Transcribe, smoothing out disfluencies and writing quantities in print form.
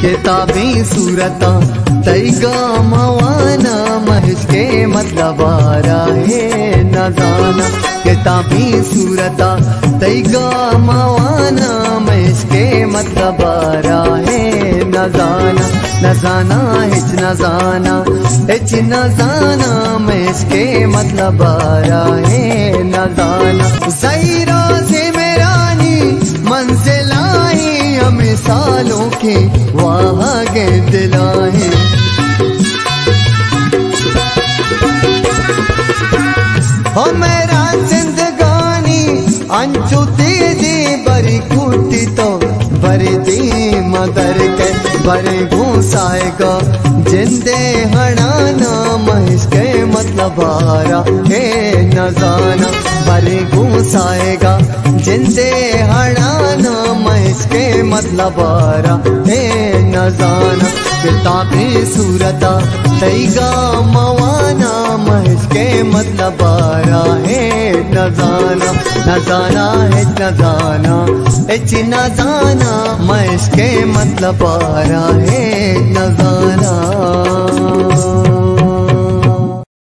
किताबी सूरता तैगा मवाना महज के मतलब है न जाना। किताबी सूरता तैगा मवाना महज के मतलब है न जाना। न जाना हिच न जाना हिच न जाना महज के मतलब है न जाना। ज़हीरा से मेरानी मंजिल आई हमें सालों के वहाँ के दिलाए। हो मेरा जिंदगानी अंचु तेजी बरी कुटी तो बरी दी मदर के बरे घूसाएगा जिंदे हड़ाना महज के मतलब है न जाना। बरे घूसाएगा जिंदे हड़ाना महज के मतलब है न जाना। किताबी सूरता तैगा मवाना महज के मतलब है न जाना। न जाना है न जाना हिच न जाना महज के मतलब है न जाना।